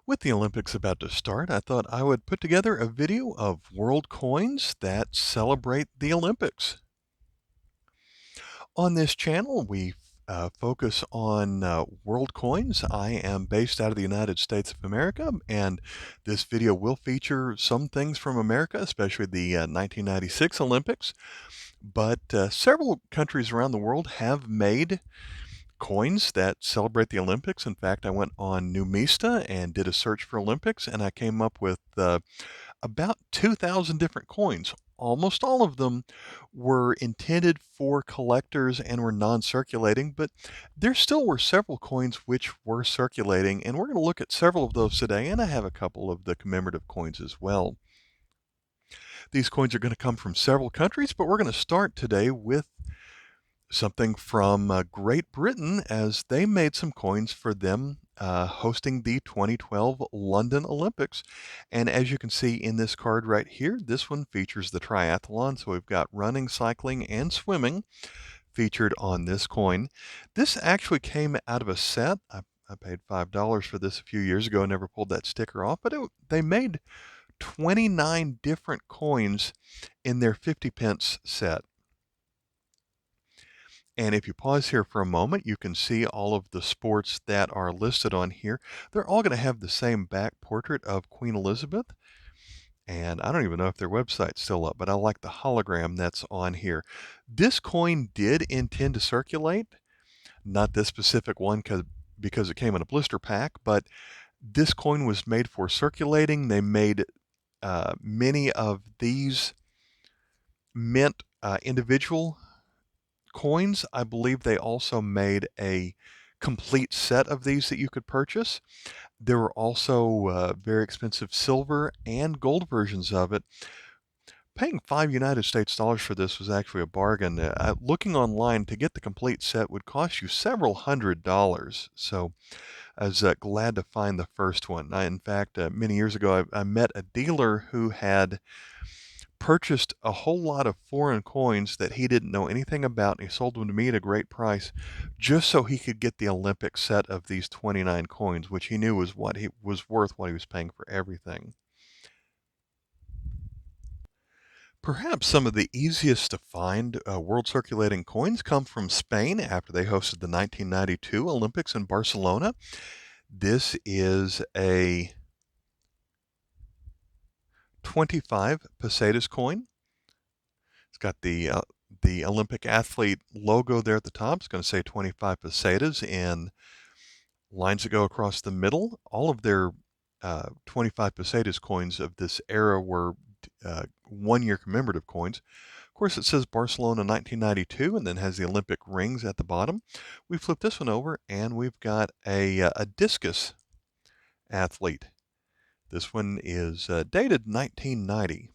With the Olympics about to start, I thought I would put together a video of world coins that celebrate the Olympics. On this channel, we focus on world coins. I am based out of the United States of America, and this video will feature some things from America, especially the 1996 Olympics. But several countries around the world have made coins that celebrate the Olympics. In fact, I went on Numista and did a search for Olympics, and I came up with about 2,000 different coins. Almost all of them were intended for collectors and were non-circulating, but there still were several coins which were circulating, and we're going to look at several of those today, and I have a couple of the commemorative coins as well. These coins are going to come from several countries, but we're going to start today with something from Great Britain, as they made some coins for them hosting the 2012 London Olympics. And as you can see in this card right here, this one features the triathlon. So we've got running, cycling, and swimming featured on this coin. This actually came out of a set. I paid $5 for this a few years ago. Never pulled that sticker off, but they made 29 different coins in their 50 pence set. And if you pause here for a moment, you can see all of the sports that are listed on here. They're all going to have the same back portrait of Queen Elizabeth. And I don't even know if their website's still up, but I like the hologram that's on here. This coin did intend to circulate, not this specific one because it came in a blister pack, but this coin was made for circulating. They made many of these mint individual coins. I believe they also made a complete set of these that you could purchase. There were also very expensive silver and gold versions of it. Paying $5 US for this was actually a bargain. Looking online to get the complete set would cost you several $100s. So I was glad to find the first one. In fact, many years ago, I met a dealer who had purchased a whole lot of foreign coins that he didn't know anything about, and he sold them to me at a great price just so he could get the Olympic set of these 29 coins, which he knew was what he was worth what he was paying for everything. Perhaps some of the easiest to find world circulating coins come from Spain after they hosted the 1992 Olympics in Barcelona. This is a 25 pesetas coin. It's got the Olympic athlete logo there at the top. It's going to say 25 pesetas and lines that go across the middle. All of their 25 pesetas coins of this era were 1-year commemorative coins. Of course, it says Barcelona 1992 and then has the Olympic rings at the bottom. We flip this one over and we've got a discus athlete. This one is dated 1990.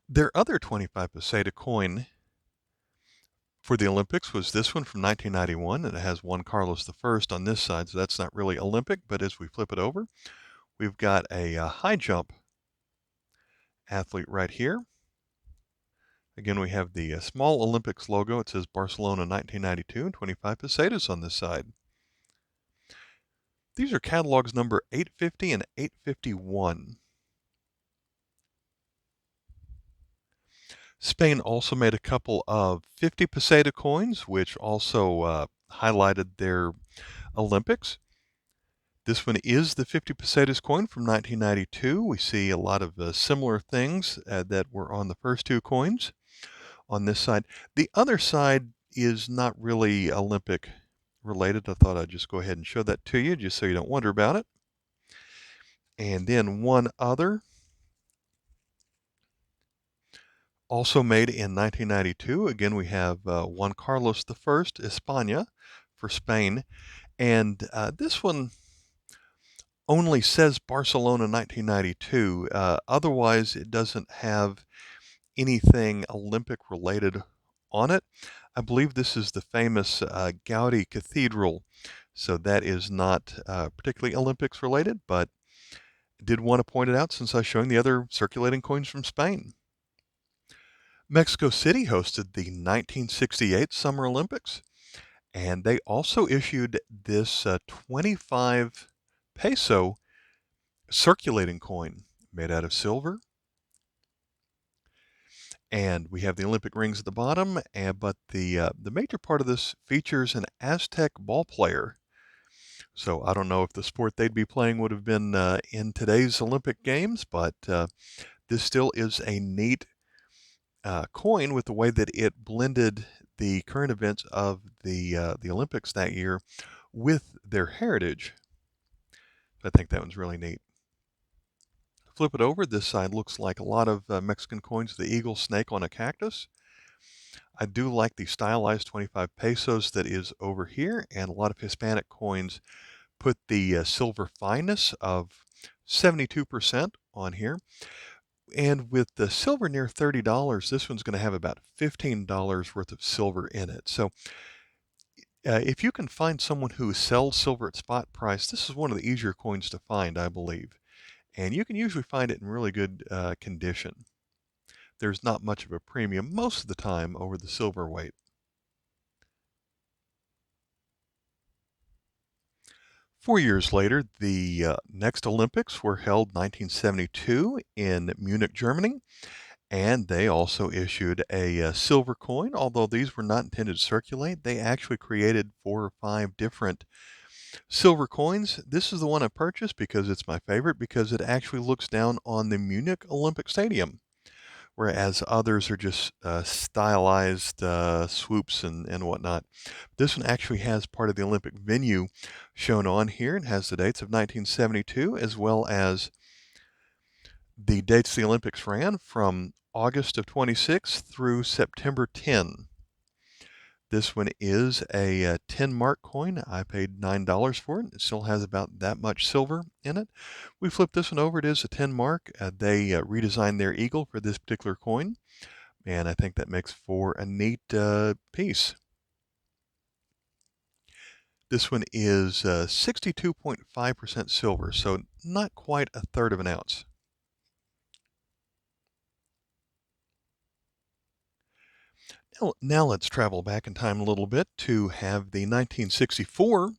Their other 25 peseta coin for the Olympics was this one from 1991, and it has Juan Carlos I on this side, so that's not really Olympic, but as we flip it over, we've got a high jump athlete right here. Again, we have the small Olympics logo. It says Barcelona 1992 and 25 pesetas on this side. These are catalogs number 850 and 851. Spain also made a couple of 50 peseta coins, which also highlighted their Olympics. This one is the 50 pesetas coin from 1992. We see a lot of similar things that were on the first two coins on this side. The other side is not really Olympic related. I thought I'd just go ahead and show that to you just so you don't wonder about it. And then one other, also made in 1992. Again, we have Juan Carlos I, España, for Spain. And this one only says Barcelona 1992. Otherwise, it doesn't have anything Olympic related on it. I believe this is the famous Gaudi Cathedral. So that is not particularly Olympics related, but I did want to point it out since I was showing the other circulating coins from Spain. Mexico City hosted the 1968 Summer Olympics, And they also issued this 25 peso circulating coin made out of silver. And we have the Olympic rings at the bottom, but the major part of this features an Aztec ball player. So I don't know if the sport they'd be playing would have been in today's Olympic Games, but this still is a neat coin with the way that it blended the current events of the Olympics that year with their heritage. I think that one's really neat. Flip it over. This side looks like a lot of Mexican coins, the eagle snake on a cactus. I do like the stylized 25 pesos that is over here, and a lot of Hispanic coins put the silver fineness of 72% on here. And with the silver near $30, this one's going to have about $15 worth of silver in it. So if you can find someone who sells silver at spot price, this is one of the easier coins to find, I believe. And you can usually find it in really good condition. There's not much of a premium most of the time over the silver weight. Four years later, the next Olympics were held 1972 in Munich, Germany, and they also issued a silver coin. Although these were not intended to circulate, they actually created 4 or 5 different silver coins. This is the one I purchased because it's my favorite, because it actually looks down on the Munich Olympic Stadium, whereas others are just stylized swoops and whatnot. This one actually has part of the Olympic venue shown on here. It has the dates of 1972 as well as the dates the Olympics ran from August of 26 through September 10. This one is a 10 mark coin. I paid $9 for it. It still has about that much silver in it. We flip this one over. It is a 10 mark. They redesigned their eagle for this particular coin, and I think that makes for a neat piece. This one is 62.5% silver, so not quite a third of an ounce. Now let's travel back in time a little bit to have the 1964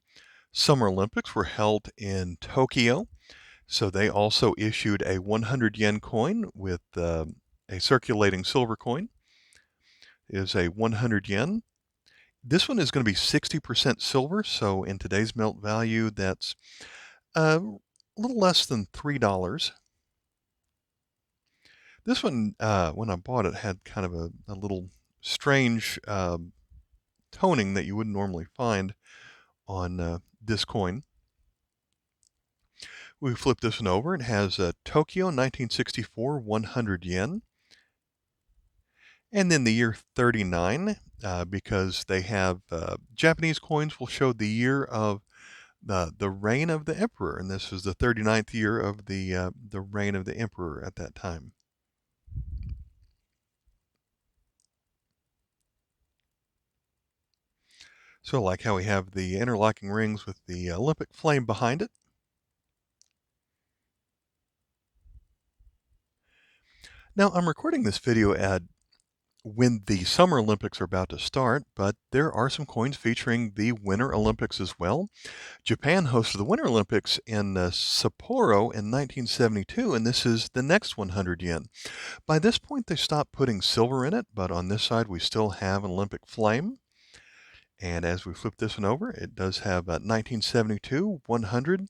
Summer Olympics were held in Tokyo. So they also issued a 100 yen coin with a circulating silver coin. It is a 100 yen. This one is going to be 60% silver, so in today's melt value, that's a little less than $3. This one, when I bought it, had kind of a little strange toning that you wouldn't normally find on this coin. We flip this one over. It has Tokyo 1964 100 yen. And then the year 39, because they have Japanese coins will show the year of the reign of the emperor, and this is the 39th year of the reign of the emperor at that time. So like how we have the interlocking rings with the Olympic flame behind it. Now I'm recording this video at when the Summer Olympics are about to start, but there are some coins featuring the Winter Olympics as well. Japan hosted the Winter Olympics in Sapporo in 1972, and this is the next 100 yen. By this point, they stopped putting silver in it, but on this side, we still have an Olympic flame. And as we flip this one over, it does have 1972, 100,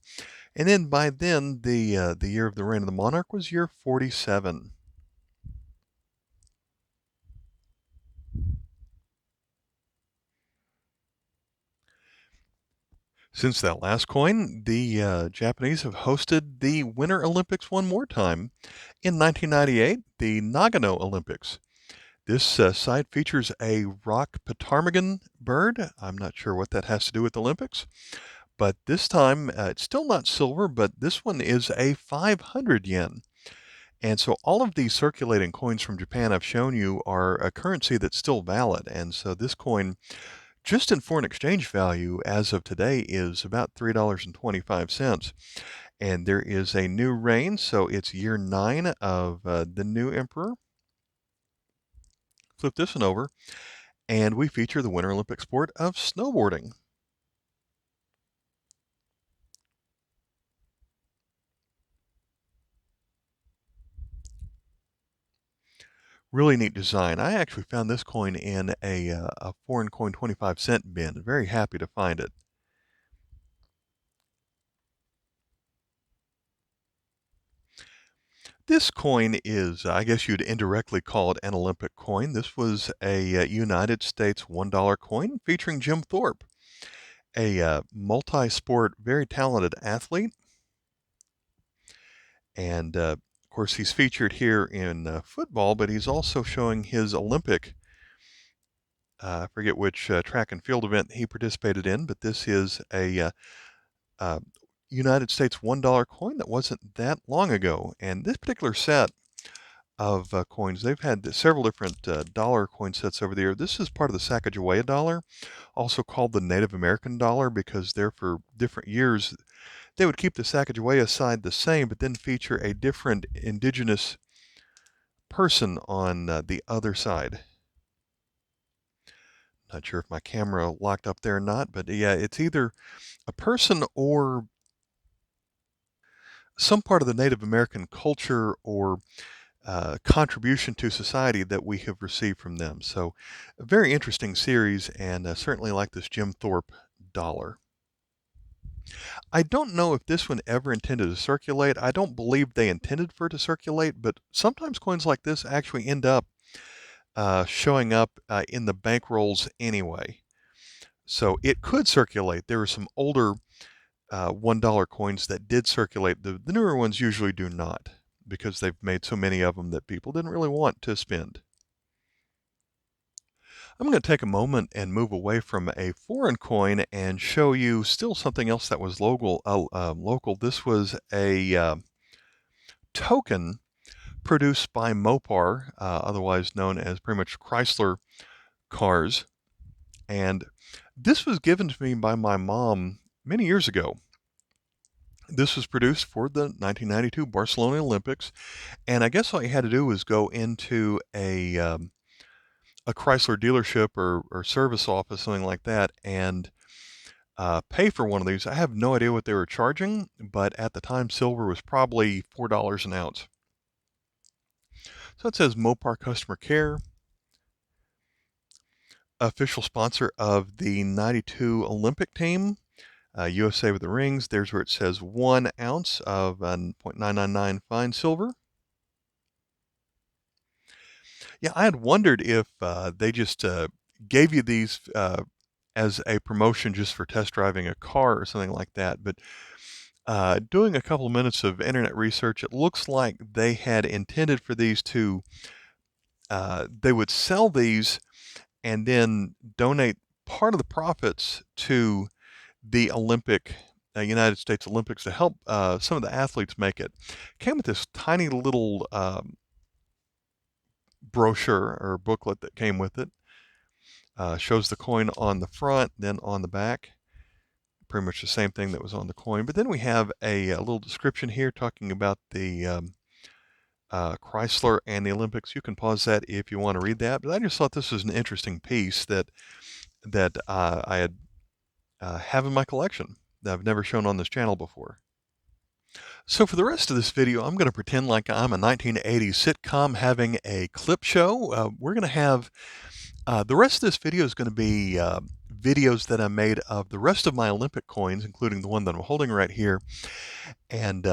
and then by then, the year of the reign of the monarch was year 47. Since that last coin, the Japanese have hosted the Winter Olympics one more time. In 1998, the Nagano Olympics. This side features a rock ptarmigan bird. I'm not sure what that has to do with the Olympics. But this time, it's still not silver, but this one is a 500 yen. And so all of these circulating coins from Japan I've shown you are a currency that's still valid. And so this coin, just in foreign exchange value as of today, is about $3.25. And there is a new reign, so it's year 9 of the new emperor. Flip this one over. And we feature the Winter Olympic sport of snowboarding. Really neat design. I actually found this coin in a foreign coin 25-cent bin. Very happy to find it. This coin is, I guess you'd indirectly call it an Olympic coin. This was a United States $1 coin featuring Jim Thorpe, a multi-sport, very talented athlete. And of course, he's featured here in football, but he's also showing his Olympic, I forget which track and field event he participated in, but this is a uh, United States $1 coin that wasn't that long ago. And this particular set of coins, they've had several different dollar coin sets over the year. This is part of the Sacagawea dollar, also called the Native American dollar, because there for different years they would keep the Sacagawea side the same, but then feature a different indigenous person on the other side. Not sure if my camera locked up there or not, but yeah, it's either a person or some part of the Native American culture or contribution to society that we have received from them. So, a very interesting series, and certainly like this Jim Thorpe dollar. I don't know if this one ever intended to circulate. I don't believe they intended for it to circulate, but sometimes coins like this actually end up showing up in the bankrolls anyway. So it could circulate. There are some older $1 coins that did circulate. The newer ones usually do not, because they've made so many of them that people didn't really want to spend. I'm going to take a moment and move away from a foreign coin and show you still something else that was local. Local. This was a token produced by Mopar, otherwise known as pretty much Chrysler cars. And this was given to me by my mom many years ago. This was produced for the 1992 Barcelona Olympics, and I guess all you had to do was go into a Chrysler dealership or service office, something like that, and pay for one of these. I have no idea what they were charging, but at the time, silver was probably $4 an ounce. So it says Mopar Customer Care, official sponsor of the 92 Olympic team. USA with the rings. There's where it says 1 ounce of 0.999 fine silver. Yeah, I had wondered if they just gave you these as a promotion just for test driving a car or something like that. But doing a couple of minutes of internet research, it looks like they had intended for these to, they would sell these and then donate part of the profits to the United States Olympics to help some of the athletes make it. Came with this tiny little brochure or booklet that came with it. Shows the coin on the front, then on the back. Pretty much the same thing that was on the coin. But then we have a little description here talking about the Chrysler and the Olympics. You can pause that if you want to read that. But I just thought this was an interesting piece that I had have in my collection that I've never shown on this channel before. So for the rest of this video, I'm going to pretend like I'm a 1980s sitcom having a clip show. We're going to have the rest of this video is going to be videos that I made of the rest of my Olympic coins, including the one that I'm holding right here, and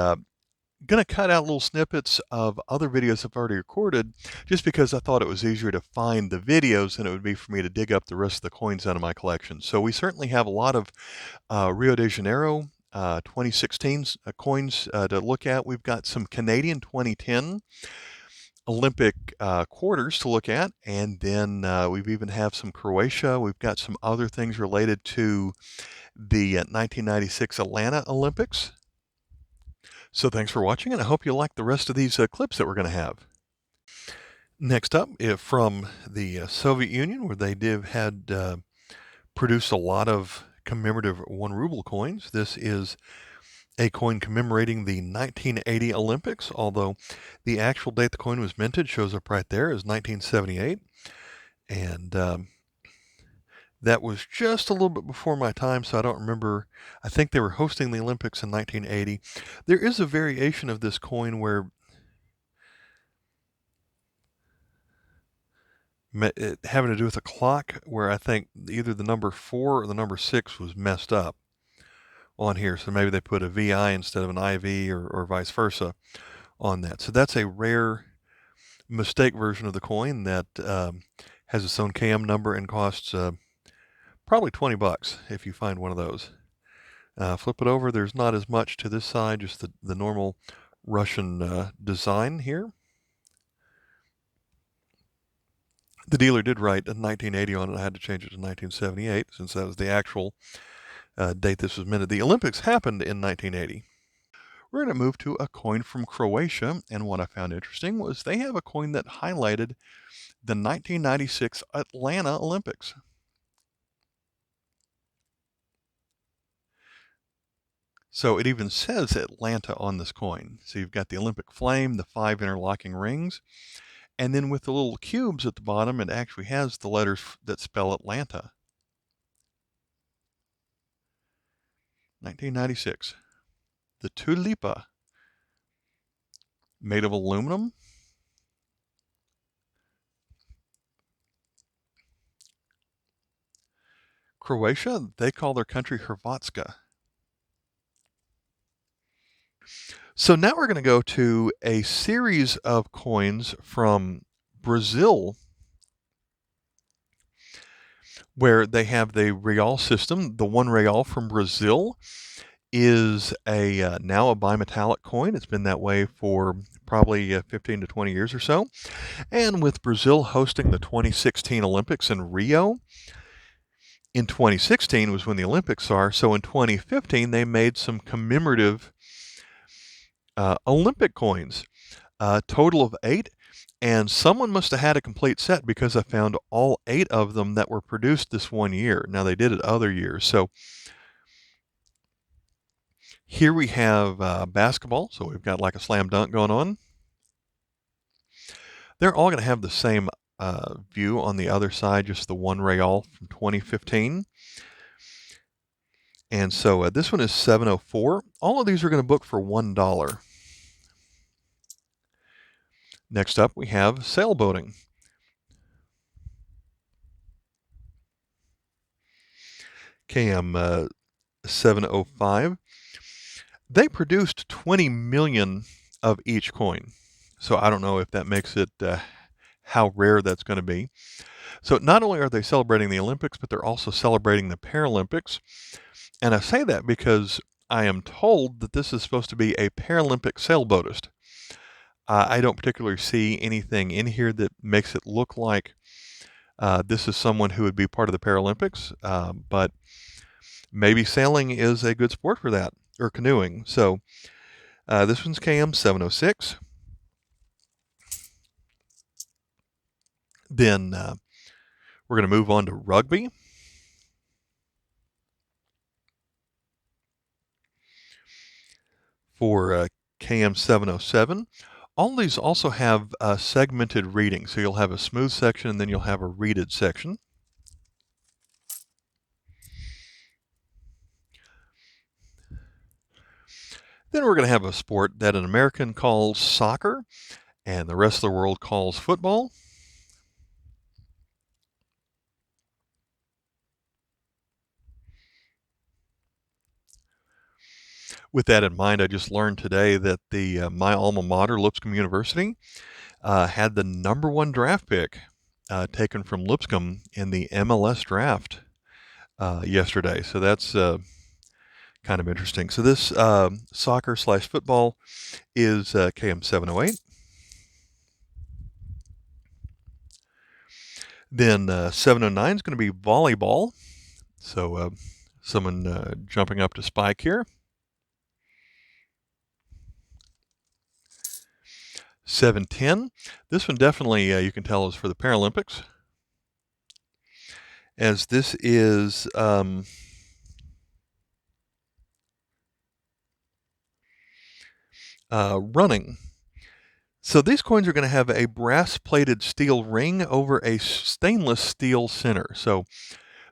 going to cut out little snippets of other videos I've already recorded, just because I thought it was easier to find the videos than it would be for me to dig up the rest of the coins out of my collection. So we certainly have a lot of Rio de Janeiro 2016 coins to look at. We've got some Canadian 2010 Olympic quarters to look at, and then we've even have some Croatia. We've got some other things related to the 1996 Atlanta Olympics. So thanks for watching, and I hope you like the rest of these clips that we're going to have. Next up, from the Soviet Union, where they had produced a lot of commemorative 1 ruble coins. This is a coin commemorating the 1980 Olympics, although the actual date the coin was minted shows up right there as 1978. And That was just a little bit before my time, so I don't remember. I think they were hosting the Olympics in 1980. There is a variation of this coin where having to do with a clock, where I think either the number 4 or the number 6 was messed up on here. So maybe they put a VI instead of an IV, or vice versa on that. So that's a rare mistake version of the coin that has its own KM number and costs probably $20 if you find one of those. Flip it over. There's not as much to this side, just the normal Russian design here. The dealer did write 1980 on it. I had to change it to 1978 since that was the actual date this was minted. The Olympics happened in 1980. We're going to move to a coin from Croatia, and what I found interesting was they have a coin that highlighted the 1996 Atlanta Olympics. So it even says Atlanta on this coin. So you've got the Olympic flame, the 5 interlocking rings, and then with the little cubes at the bottom, it actually has the letters that spell Atlanta. 1996. The Tulipa, made of aluminum. Croatia, they call their country Hrvatska. So now we're going to go to a series of coins from Brazil, where they have the real system. The 1 real from Brazil is now a bimetallic coin. It's been that way for probably 15 to 20 years or so. And with Brazil hosting the 2016 Olympics in Rio, in 2016 was when the Olympics are. So in 2015, they made some commemorative Olympic coins, a total of 8. And someone must have had a complete set, because I found all 8 of them that were produced this one year. Now, they did it other years. So here we have basketball. So we've got like a slam dunk going on. They're all going to have the same view on the other side, just the 1 real from 2015. And so this one is 704. All of these are going to book for $1. Next up, we have sailboating. KM 705. They produced 20 million of each coin. So I don't know if that makes it how rare that's going to be. So not only are they celebrating the Olympics, but they're also celebrating the Paralympics. And I say that because I am told that this is supposed to be a Paralympic sailboatist. I don't particularly see anything in here that makes it look like this is someone who would be part of the Paralympics, but maybe sailing is a good sport for that, or canoeing. So this one's KM 706. Then we're going to move on to rugby. For KM 707. All these also have segmented reading. So you'll have a smooth section, and then you'll have a reeded section. Then we're going to have a sport that an American calls soccer and the rest of the world calls football. With that in mind, I just learned today that my alma mater, Lipscomb University, had the #1 draft pick taken from Lipscomb in the MLS draft yesterday. So that's kind of interesting. So this soccer/football is KM 708. Then 709 is going to be volleyball. So someone jumping up to spike here. 710. This one definitely you can tell is for the Paralympics, as this is running. So these coins are going to have a brass-plated steel ring over a stainless steel center. So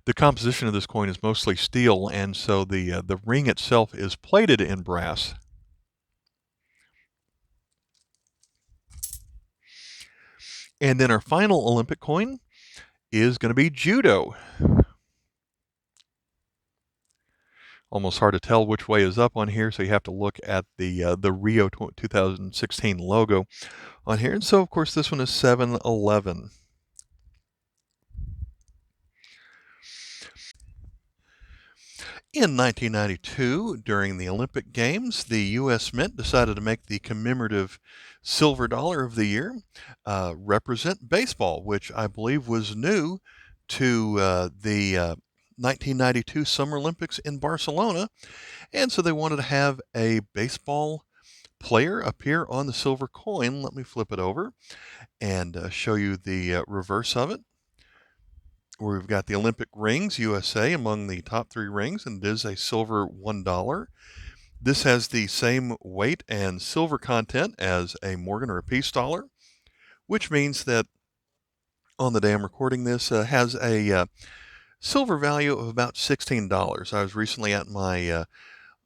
The composition of this coin is mostly steel, and so the ring itself is plated in brass. And then our final Olympic coin is going to be Judo. Almost hard to tell which way is up on here, so you have to look at the Rio 2016 logo on here. And so, of course, this one is 7-11. In 1992, during the Olympic Games, the U.S. Mint decided to make the commemorative silver dollar of the year represent baseball, which I believe was new to the 1992 Summer Olympics in Barcelona. And so they wanted to have a baseball player appear on the silver coin. Let me flip it over and show you the reverse of it. We've got the Olympic rings, USA, among the top 3 rings, and it is a silver $1. This has the same weight and silver content as a Morgan or a Peace dollar, which means that on the day I'm recording this, has a silver value of about $16. I was recently at my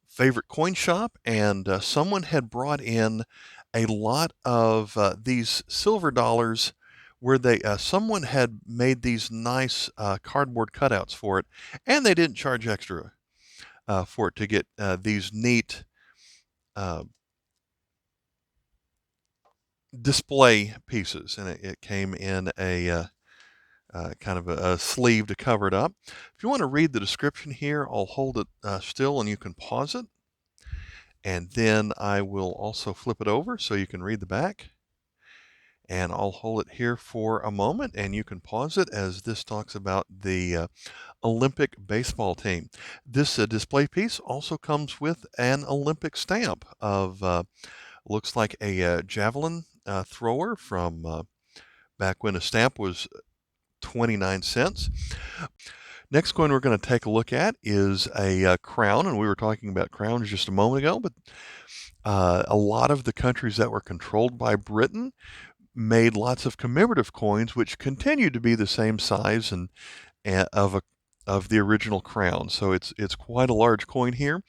favorite coin shop, and someone had brought in a lot of these silver dollars where they someone had made these nice cardboard cutouts for it, and they didn't charge extra for it to get these neat display pieces, and it came in a kind of a sleeve to cover it up. If you want to read the description here, I'll hold it still and you can pause it, and then I will also flip it over so you can read the back. And I'll hold it here for a moment, and you can pause it as this talks about the Olympic baseball team. This display piece also comes with an Olympic stamp of, looks like a javelin thrower from back when a stamp was 29 cents. Next coin we're going to take a look at is a crown, and we were talking about crowns just a moment ago, but a lot of the countries that were controlled by Britain made lots of commemorative coins which continue to be the same size and of the original crown. So it's quite a large coin here.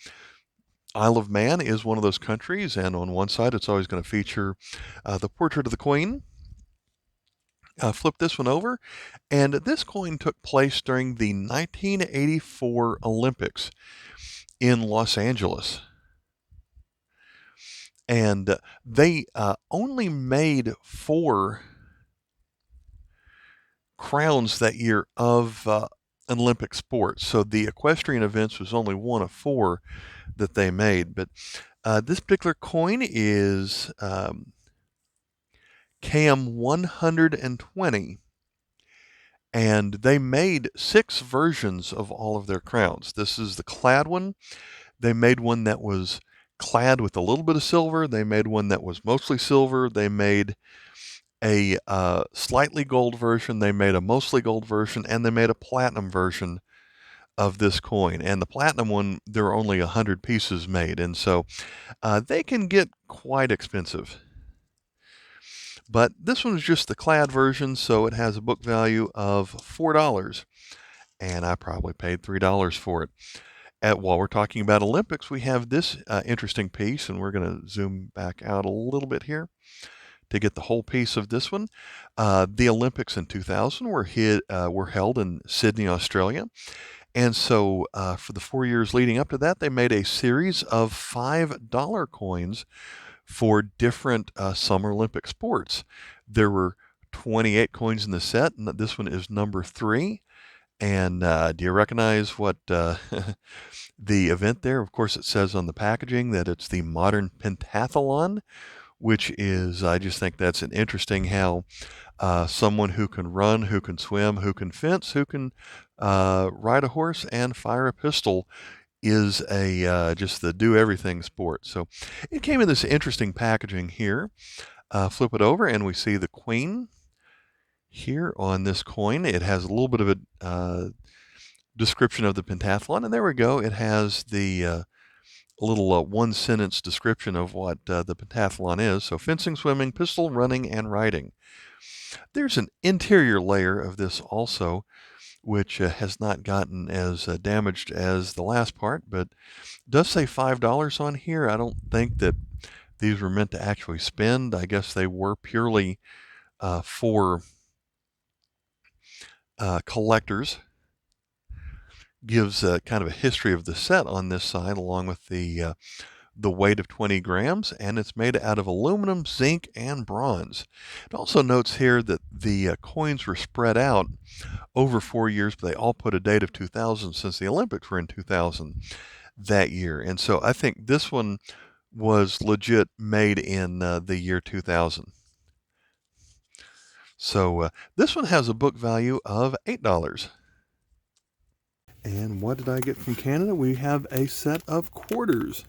Isle of Man is one of those countries, and on one side it's always going to feature the portrait of the Queen. Flip this one over, and this coin took place during the 1984 Olympics in Los Angeles. And they only made 4 crowns that year of Olympic sports. So the equestrian events was only one of 4 that they made. But this particular coin is KM 120. And they made 6 versions of all of their crowns. This is the clad one. They made one that was clad with a little bit of silver. They made one that was mostly silver. They made a slightly gold version. They made a mostly gold version, and they made a platinum version of this coin. And the platinum one, there are only 100 pieces made, and so they can get quite expensive. But this one is just the clad version, so it has a book value of $4, and I probably paid $3 for it. While we're talking about Olympics, we have this interesting piece, and we're going to zoom back out a little bit here to get the whole piece of this one. The Olympics in 2000 were held in Sydney, Australia. And so for the 4 years leading up to that, they made a series of $5 coins for different Summer Olympic sports. There were 28 coins in the set, and this one is number 3. And do you recognize what the event there? Of course, it says on the packaging that it's the modern pentathlon, which is, I just think that's an interesting how someone who can run, who can swim, who can fence, who can ride a horse and fire a pistol is just the do-everything sport. So it came in this interesting packaging here. Flip it over, and we see the Queen here on this coin. It has a little bit of a description of the pentathlon, and there we go. It has the little one-sentence description of what the pentathlon is. So fencing, swimming, pistol, running, and riding. There's an interior layer of this also, which has not gotten as damaged as the last part, but it does say $5 on here. I don't think that these were meant to actually spend. I guess they were purely for collectors. Gives kind of a history of the set on this side, along with the weight of 20 grams, and it's made out of aluminum, zinc, and bronze. It also notes here that the coins were spread out over 4 years, but they all put a date of 2000 since the Olympics were in 2000 that year. And so I think this one was legit made in the year 2000. So this one has a book value of $8. And what did I get from Canada? We have a set of quarters.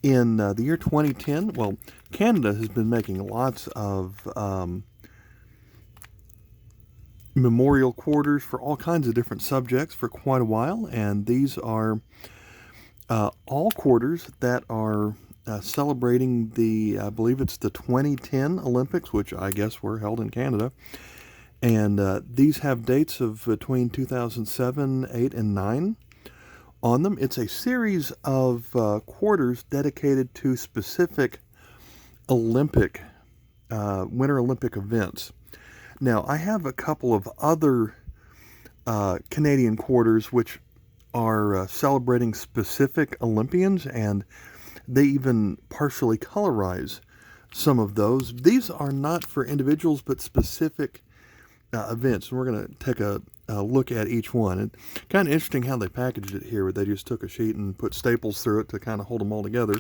In the year 2010, well, Canada has been making lots of memorial quarters for all kinds of different subjects for quite a while, and these are all quarters that are celebrating the, I believe it's the 2010 Olympics, which I guess were held in Canada. And these have dates of between 2007, 8, and 9 on them. It's a series of quarters dedicated to specific Olympic, Winter Olympic events. Now, I have a couple of other Canadian quarters which are celebrating specific Olympians, and they even partially colorize some of those. These are not for individuals, but specific events. And we're going to take a look at each one. And kind of interesting how they packaged it here, where they just took a sheet and put staples through it to kind of hold them all together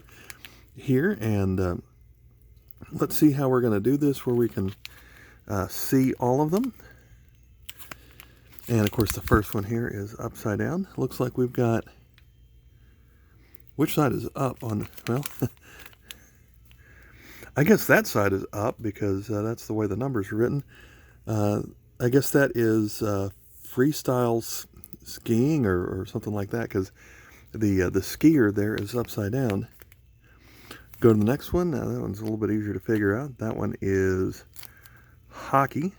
here. And let's see how we're going to do this, where we can see all of them. And of course the first one here is upside down. Looks like we've got, which side is up on, well, I guess that side is up because that's the way the numbers are written. I guess that is freestyle skiing or something like that, because the skier there is upside down. Go to the next one. Now that one's a little bit easier to figure out. That one is hockey.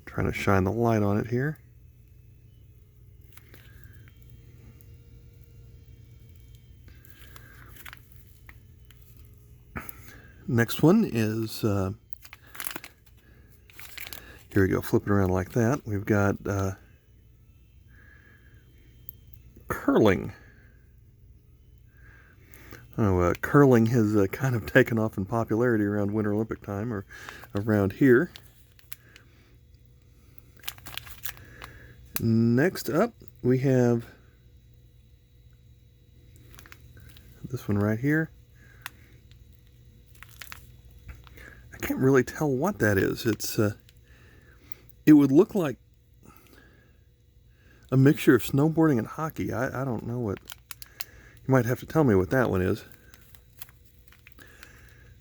Trying to shine the light on it here. Next one is, here we go, flip it around like that. We've got curling. Oh, curling has kind of taken off in popularity around Winter Olympic time, or around here. Next up, we have this one right here. I can't really tell what that is. It's it would look like a mixture of snowboarding and hockey. I don't know what. You might have to tell me what that one is.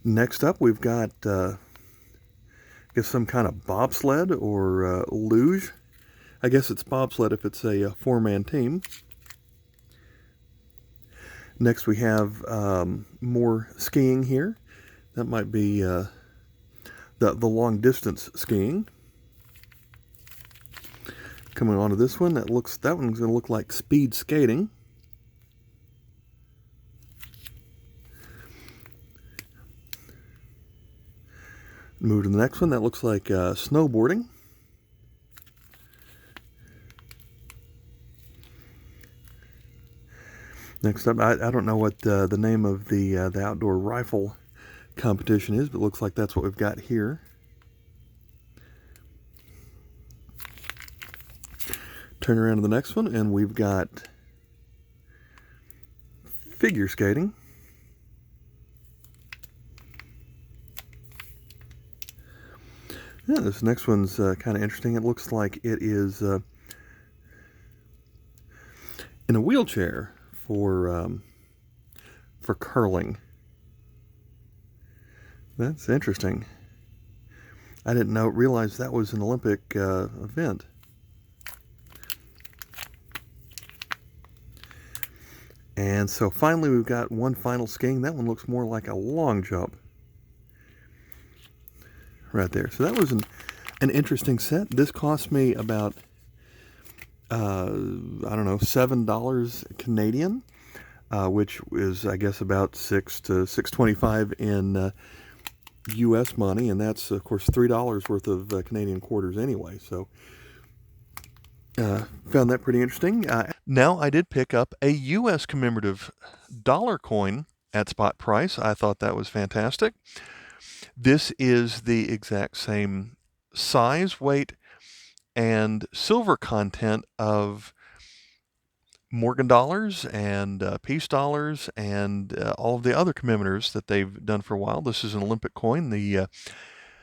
Next up, we've got I guess some kind of bobsled or luge. I guess it's bobsled if it's a four-man team. Next, we have more skiing here. That might be the long distance skiing. Coming on to this one, that one's going to look like speed skating. Move to the next one, that looks like snowboarding. Next up, I don't know what the name of the outdoor rifle competition is, but it looks like that's what we've got here. Turn around to the next one, and we've got figure skating. Yeah, this next one's kind of interesting. It looks like it is in a wheelchair for curling. That's interesting. I didn't realize that was an Olympic event. And so finally we've got one final skiing. That one looks more like a long jump right there. So that was an interesting set. This cost me about, I don't know, $7 Canadian, which is, I guess, about $6 to $6.25 in U.S. money, and that's, of course, $3 worth of Canadian quarters anyway. So, found that pretty interesting. Now, I did pick up a U.S. commemorative dollar coin at spot price. I thought that was fantastic. This is the exact same size, weight, and silver content of Morgan dollars and peace dollars and all of the other commemoratives that they've done for a while. This is an Olympic coin. The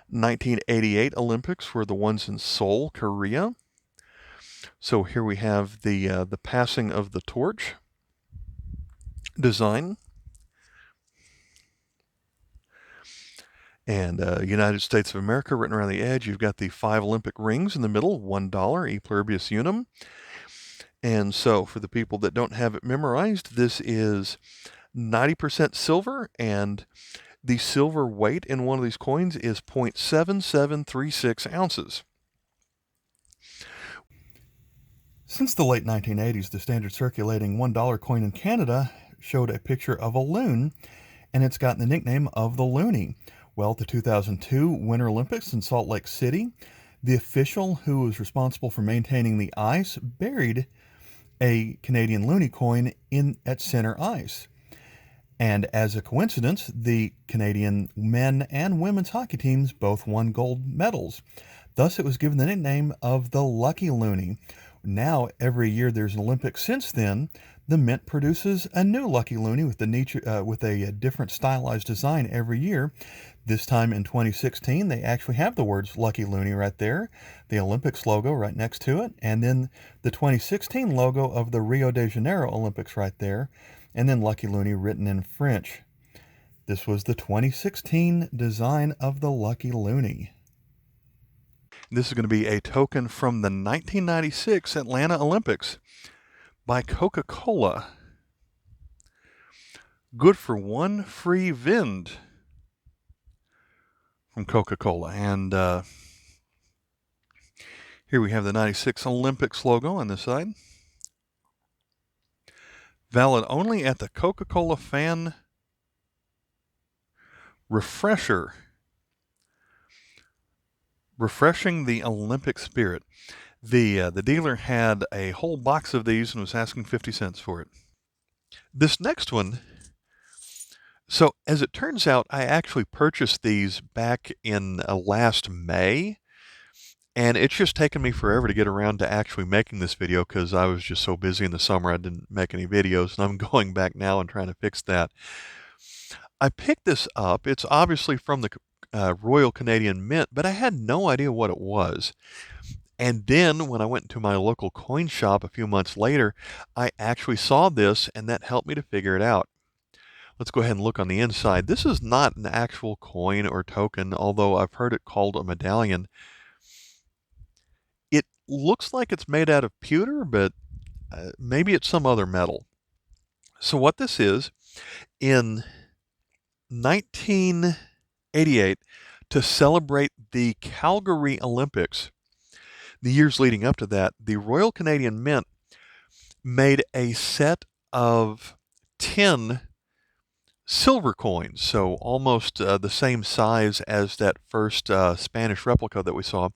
1988 Olympics were the ones in Seoul, Korea. So here we have the passing of the torch design. And United States of America written around the edge. You've got the 5 Olympic rings in the middle, $1, e pluribus unum. And so for the people that don't have it memorized, this is 90% silver, and the silver weight in one of these coins is 0.7736 ounces. Since the late 1980s, the standard circulating $1 coin in Canada showed a picture of a loon, and it's gotten the nickname of the Looney. Well, at the 2002 Winter Olympics in Salt Lake City, the official who was responsible for maintaining the ice buried a Canadian Looney coin at center ice. And as a coincidence, the Canadian men and women's hockey teams both won gold medals. Thus, it was given the nickname of the Lucky Looney. Now, every year there's an Olympics since then, the Mint produces a new Lucky Looney with a different stylized design every year. This time in 2016, they actually have the words Lucky Looney right there, the Olympics logo right next to it, and then the 2016 logo of the Rio de Janeiro Olympics right there, and then Lucky Looney written in French. This was the 2016 design of the Lucky Looney. This is going to be a token from the 1996 Atlanta Olympics by Coca-Cola. Good for one free Vind from Coca-Cola. And here we have the 96 Olympics logo on this side. Valid only at the Coca-Cola Fan Refresher. Refreshing the Olympic spirit. The dealer had a whole box of these and was asking 50 cents for it. This next one, so as it turns out, I actually purchased these back in last May, and it's just taken me forever to get around to actually making this video because I was just so busy in the summer I didn't make any videos, and I'm going back now and trying to fix that. I picked this up. It's obviously from the Royal Canadian Mint, but I had no idea what it was. And then when I went to my local coin shop a few months later, I actually saw this, and that helped me to figure it out. Let's go ahead and look on the inside. This is not an actual coin or token, although I've heard it called a medallion. It looks like it's made out of pewter, but maybe it's some other metal. So what this is, in 1988, to celebrate the Calgary Olympics, the years leading up to that, the Royal Canadian Mint made a set of 10 silver coins, so almost the same size as that first Spanish replica that we saw.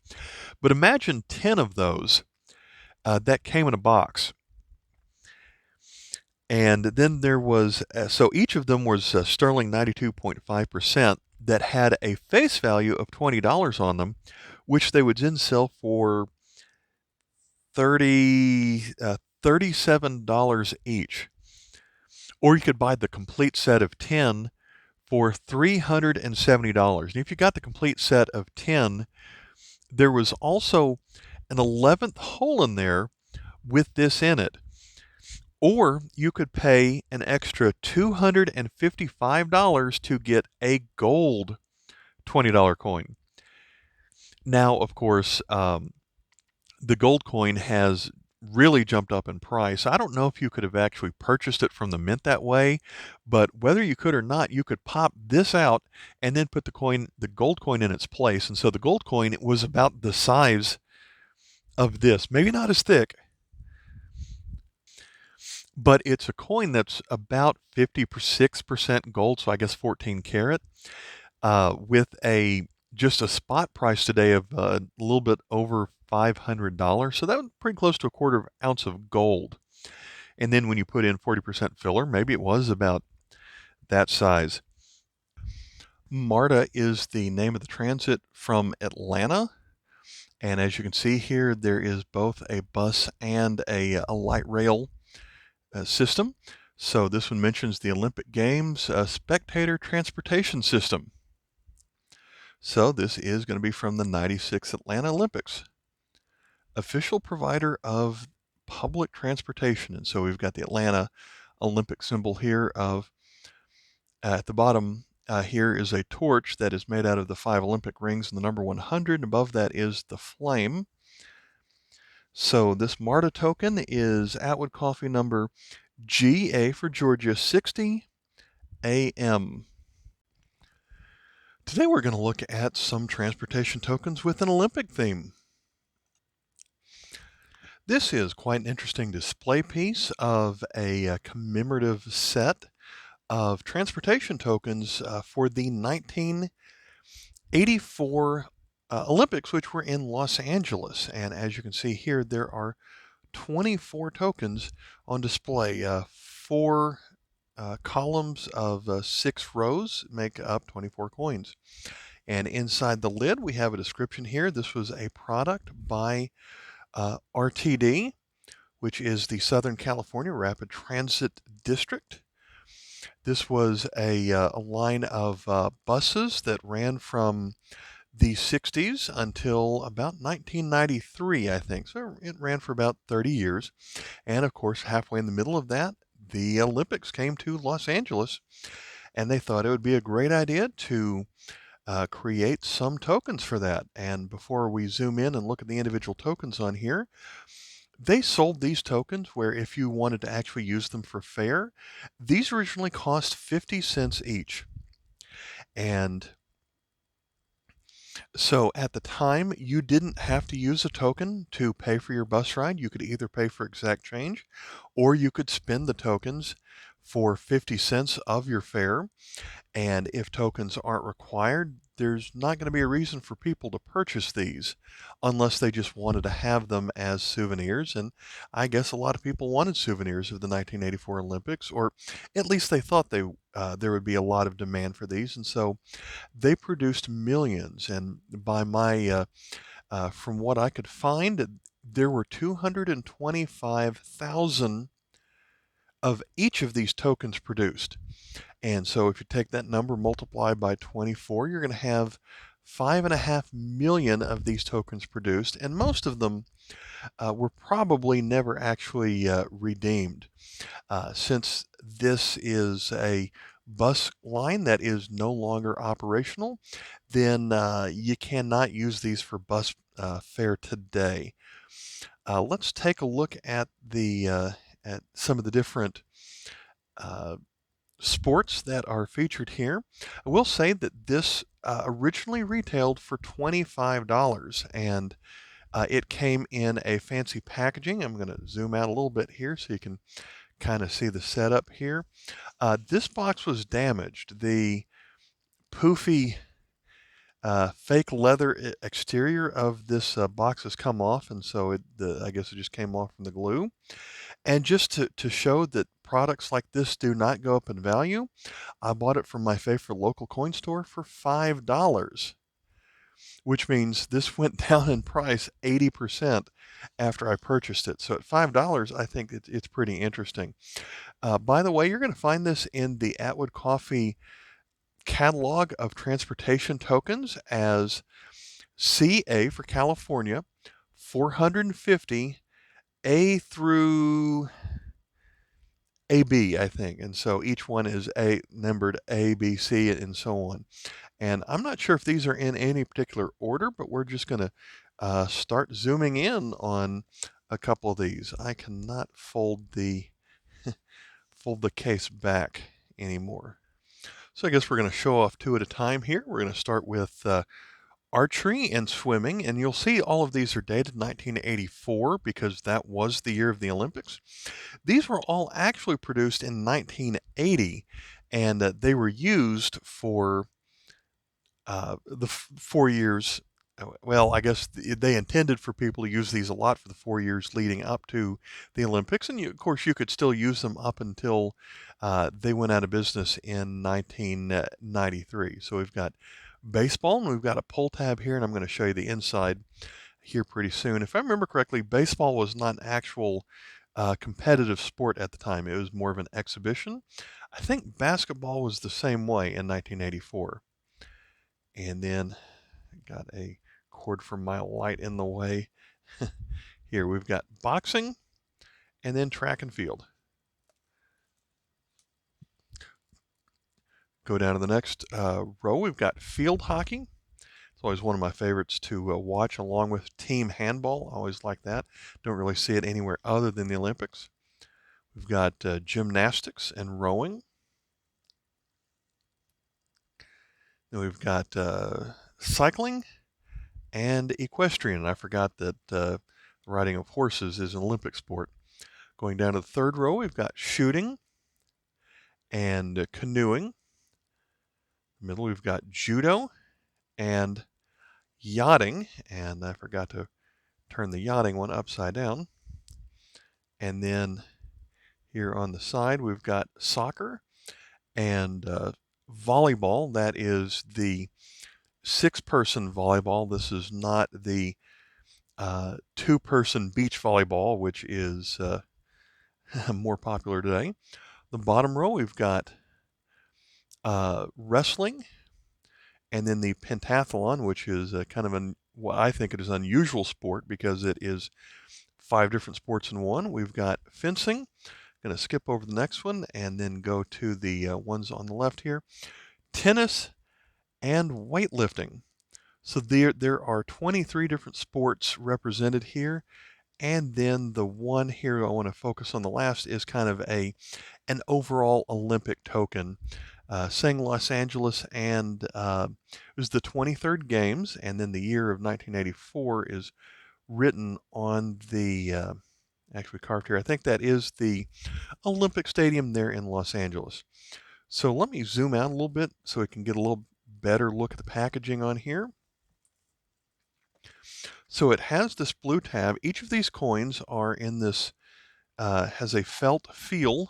But imagine 10 of those that came in a box. And then there was, so each of them was sterling 92.5% that had a face value of $20 on them, which they would then sell for $37 each. Or you could buy the complete set of 10 for $370. And if you got the complete set of 10, there was also an 11th hole in there with this in it. Or you could pay an extra $255 to get a gold $20 coin. Now, of course, the gold coin has really jumped up in price. I don't know if you could have actually purchased it from the mint that way, but whether you could or not, you could pop this out and then put the gold coin in its place. And so the gold coin was about the size of this, maybe not as thick, but it's a coin that's about 56% gold, so I guess 14 karat, with just a spot price today of a little bit over $500. So that was pretty close to a quarter ounce of gold. And then when you put in 40% filler, maybe it was about that size. MARTA is the name of the transit from Atlanta. And as you can see here, there is both a bus and a light rail system. So this one mentions the Olympic Games spectator transportation system. So this is going to be from the 96 Atlanta Olympics. Official provider of public transportation. And so we've got the Atlanta Olympic symbol here of, at the bottom here is a torch that is made out of the 5 Olympic rings and the number 100. Above that is the flame. So this MARTA token is Atwood Coffee number GA for Georgia 60 AM. Today we're going to look at some transportation tokens with an Olympic theme. This is quite an interesting display piece of a commemorative set of transportation tokens for the 1984 Olympics, which were in Los Angeles. And as you can see here, there are 24 tokens on display. 4 columns of 6 rows make up 24 coins. And inside the lid, we have a description here. This was a product by RTD, which is the Southern California Rapid Transit District. This was a line of buses that ran from the 60s until about 1993, I think. So it ran for about 30 years. And of course, halfway in the middle of that, the Olympics came to Los Angeles, and they thought it would be a great idea to create some tokens for that. And before we zoom in and look at the individual tokens on here, they sold these tokens where if you wanted to actually use them for fare, these originally cost 50 cents each. And so at the time, you didn't have to use a token to pay for your bus ride. You could either pay for exact change, or you could spend the tokens for 50 cents of your fare. And if tokens aren't required, there's not going to be a reason for people to purchase these unless they just wanted to have them as souvenirs. And I guess a lot of people wanted souvenirs of the 1984 Olympics, or at least they thought there would be a lot of demand for these. And so they produced millions. And by my, from what I could find, there were 225,000 of each of these tokens produced. And so if you take that number, multiply by 24, you're going to have 5.5 million of these tokens produced, and most of them were probably never actually redeemed. Since this is a bus line that is no longer operational, then you cannot use these for bus fare today. Let's take a look at at some of the different sports that are featured here. I will say that this originally retailed for $25, and it came in a fancy packaging. I'm going to zoom out a little bit here so you can kind of see the setup here. This box was damaged. The poofy fake leather exterior of this box has come off, and so I guess it just came off from the glue. And just to show that products like this do not go up in value, I bought it from my favorite local coin store for $5, which means this went down in price 80% after I purchased it. So at $5, I think it's pretty interesting. By the way, you're going to find this in the Atwood Coffee catalog of transportation tokens as CA for California, 450 A through AB, I think. And so each one is numbered A, B, C, and so on. And I'm not sure if these are in any particular order, but we're just going to start zooming in on a couple of these. I cannot fold the fold the case back anymore. So I guess we're going to show off two at a time here. We're going to start with archery and swimming, and you'll see all of these are dated 1984 because that was the year of the Olympics. These were all actually produced in 1980, and they were used for the 4 years. Well, I guess they intended for people to use these a lot for the 4 years leading up to the Olympics. And of course, you could still use them up until they went out of business in 1993. So we've got baseball, and we've got a pull tab here, and I'm going to show you the inside here pretty soon. If I remember correctly, baseball was not an actual competitive sport at the time. It was more of an exhibition. I think basketball was the same way in 1984. And then got a cord from my light in the way. Here we've got boxing and then track and field. Go down to the next row. We've got field hockey. It's always one of my favorites to watch, along with team handball. I always like that. Don't really see it anywhere other than the Olympics. We've got gymnastics and rowing. Then we've got cycling and equestrian. And I forgot that riding of horses is an Olympic sport. Going down to the third row, we've got shooting and canoeing. In the middle, we've got judo and yachting. And I forgot to turn the yachting one upside down. And then here on the side, we've got soccer and volleyball. That is the 6-person volleyball. This is not the 2-person beach volleyball, which is more popular today. The bottom row, we've got wrestling, and then the pentathlon, which is kind of what I think it is an unusual sport because it is 5 different sports in one. We've got fencing. Going to skip over the next one and then go to the ones on the left here. Tennis and weightlifting. So there are 23 different sports represented here. And then the one here I want to focus on the last is kind of an overall Olympic token, saying Los Angeles, and it was the 23rd Games, and then the year of 1984 is written on the, actually carved here. I think that is the Olympic Stadium there in Los Angeles. So let me zoom out a little bit so we can get a little better look at the packaging on here. So it has this blue tab. Each of these coins are in this, has a felt feel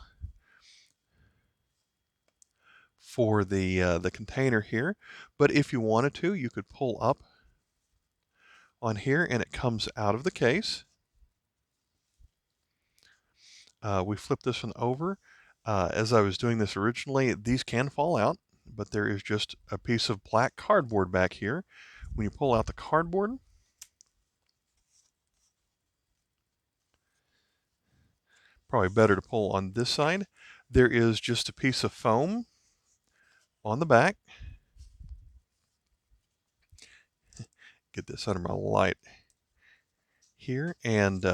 for the container here. But if you wanted to, you could pull up on here and it comes out of the case. We flip this one over. As I was doing this originally, these can fall out, but there is just a piece of black cardboard back here. When you pull out the cardboard, probably better to pull on this side, there is just a piece of foam on the back. Get this under my light here, and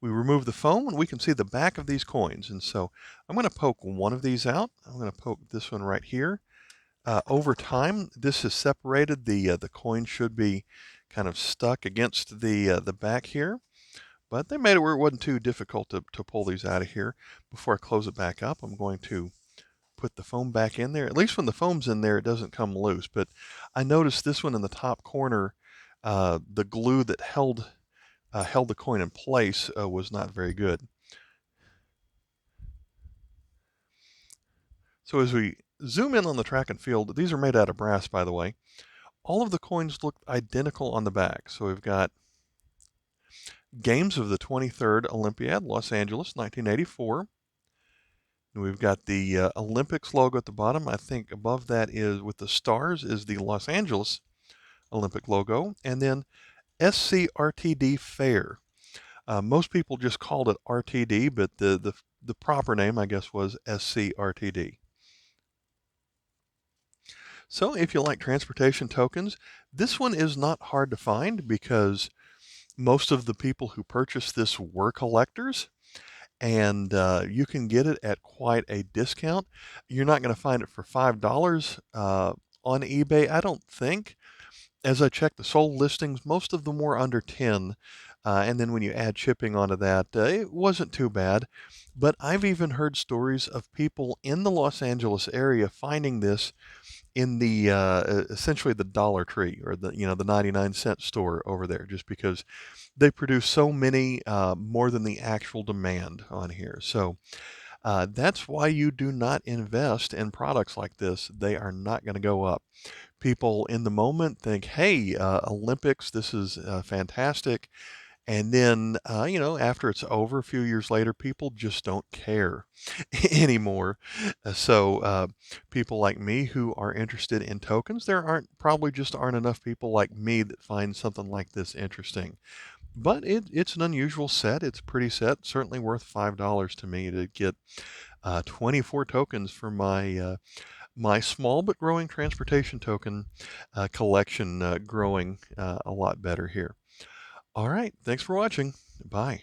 we remove the foam and we can see the back of these coins. And so I'm going to poke one of these out. I'm going to poke this one right here. Over time, this is separated. The coin should be kind of stuck against the back here, but they made it where it wasn't too difficult to pull these out of here. Before I close it back up, I'm going to put the foam back in there. At least when the foam's in there, it doesn't come loose. But I noticed this one in the top corner, the glue that held the coin in place was not very good. So as we zoom in on the track and field, these are made out of brass, by the way. All of the coins look identical on the back. So we've got Games of the 23rd Olympiad, Los Angeles, 1984. And we've got the Olympics logo at the bottom. I think above that is, with the stars, is the Los Angeles Olympic logo. And then SCRTD Fair. Most people just called it RTD, but the proper name, I guess, was SCRTD. So if you like transportation tokens, this one is not hard to find because Most of the people who purchase this were collectors, and you can get it at quite a discount. You're not going to find it for $5 on eBay, I don't think. As I checked the sold listings, most of them were under 10. And then when you add shipping onto that, it wasn't too bad. But I've even heard stories of people in the Los Angeles area finding this in the essentially the Dollar Tree, or the 99-cent store over there, just because they produce so many, more than the actual demand on here. So that's why you do not invest in products like this. They are not going to go up. People in the moment think, hey, Olympics, this is fantastic. And then, after it's over, a few years later, people just don't care anymore. So people like me who are interested in tokens, there probably just aren't enough people like me that find something like this interesting. But it's an unusual set. It's a pretty set. Certainly worth $5 to me to get 24 tokens for my small but growing transportation token collection, growing a lot better here. All right. Thanks for watching. Bye.